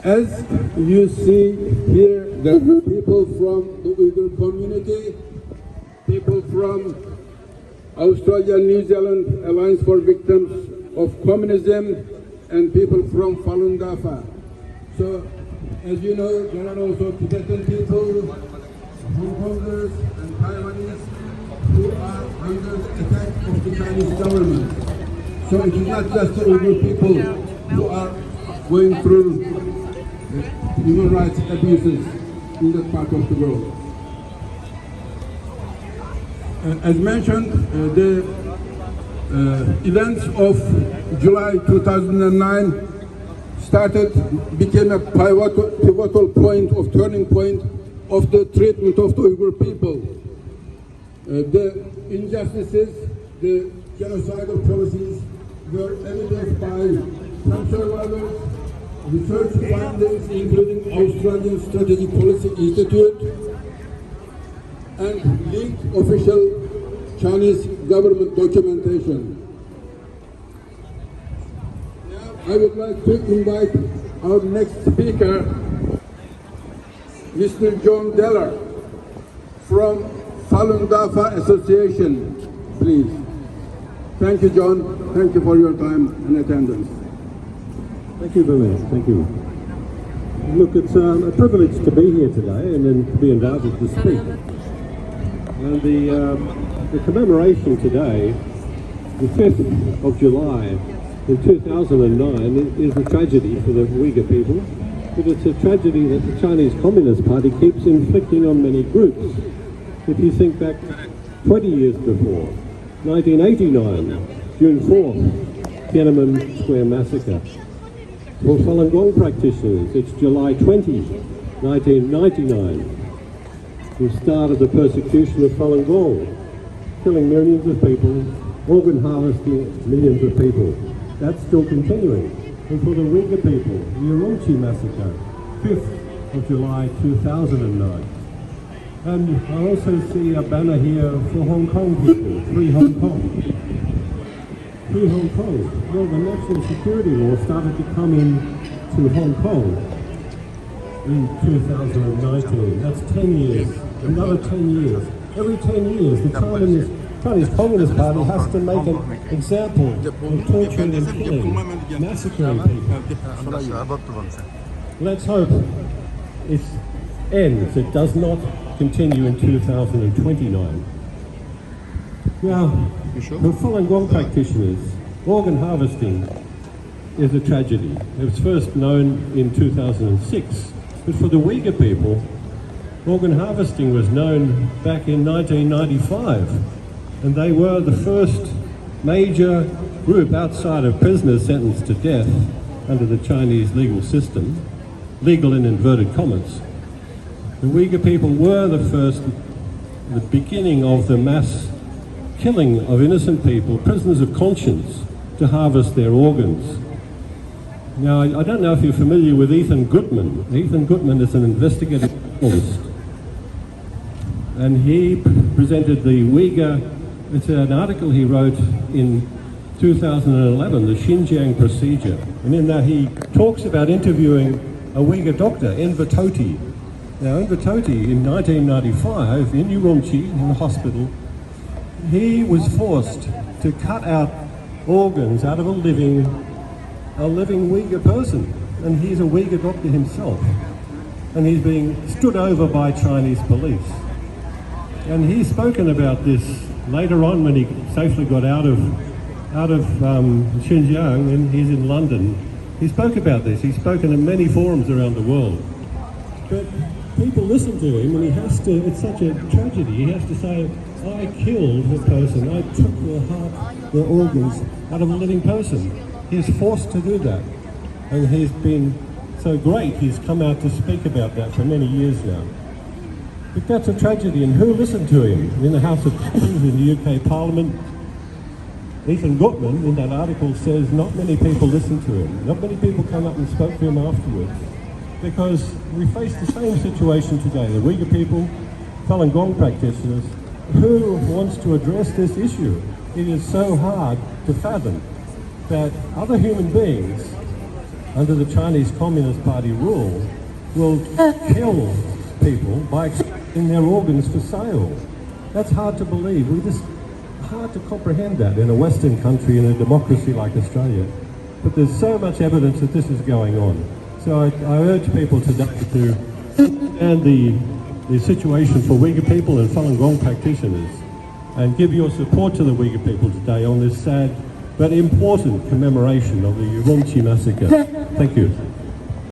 As you see here, the people from the Uyghur community, people from Australia, New Zealand Alliance for Victims of Communism, and people from Falun Dafa. So, as you know, there are also Tibetan people, Hong Kongers, and Taiwanese who are under the attack of the Chinese government. So it is not just the Uyghur people who are going through human rights abuses in that part of the world. As mentioned, the events of July 2009 became a pivotal point of turning point of the treatment of the Uyghur people. The injustices, the genocidal policies were evidenced by conservators, research findings including Australian Strategic Policy Institute, and leaked official Chinese government documentation. Now, I would like to invite our next speaker, Mr. John Deller from Falun Dafa Association, please. Thank you, John. Thank you for your time and attendance. Thank you very much. Thank you. Look, it's a privilege to be here today and then to be invited to speak. And the commemoration today, the 5th of July in 2009, is a tragedy for the Uyghur people, but it's a tragedy that the Chinese Communist Party keeps inflicting on many groups. If you think back 20 years before, 1989, June 4th, Tiananmen Square massacre. For Falun Gong practitioners, it's July 20, 1999. The start of the persecution of Falun Gong, killing millions of people, organ harvesting millions of people. That's still continuing. And for the Uyghur people, the Urumqi massacre, 5th of July 2009. And I also see a banner here for Hong Kong people, Free Hong Kong. Free Hong Kong. Well, the national security law started to come in to Hong Kong in 2019. That's 10 years. Another 10 years. Every 10 years, the Chinese Communist Party has to make an example of torturing and killing, massacring people. Let's hope it ends. It does not continue in 2029. Now, for Falun Gong practitioners, organ harvesting is a tragedy. It was first known in 2006, but for the Uyghur people, organ harvesting was known back in 1995, and they were the first major group outside of prisoners sentenced to death under the Chinese legal system, legal in inverted commas. The Uyghur people were the beginning of the mass killing of innocent people, prisoners of conscience, to harvest their organs. Now, I don't know if you're familiar with Ethan Gutmann. Ethan Gutmann is an investigative journalist, and he presented the Uyghur, it's an article he wrote in 2011, the Xinjiang Procedure, and in that he talks about interviewing a Uyghur doctor, Enver Tohti. Now, Enver Tohti, in 1995, in Urumqi, in the hospital, he was forced to cut out organs out of a living Uyghur person, and he's a Uyghur doctor himself, and he's being stood over by Chinese police. And he's spoken about this later on when he safely got out of Xinjiang, and he's in London. He spoke about this. He's spoken in many forums around the world. But people listen to him, and he has to, it's such a tragedy, he has to say, I killed the person, I took their heart, their organs out of a living person. He's forced to do that. And he's been so great, he's come out to speak about that for many years now. But that's a tragedy, and who listened to him? In the House of Commons, in the UK Parliament, Ethan Gutmann, in that article, says not many people listened to him. Not many people come up and spoke to him afterwards. Because we face the same situation today. The Uyghur people, Falun Gong practitioners, who wants to address this issue? It is so hard to fathom that other human beings under the Chinese Communist Party rule will kill people by extracting their organs for sale. That's hard to believe. Hard to comprehend that in a Western country, in a democracy like Australia. But there's so much evidence that this is going on. So I urge people today to understand the situation for Uyghur people and Falun Gong practitioners and give your support to the Uyghur people today on this sad but important commemoration of the Urumqi massacre. Thank you.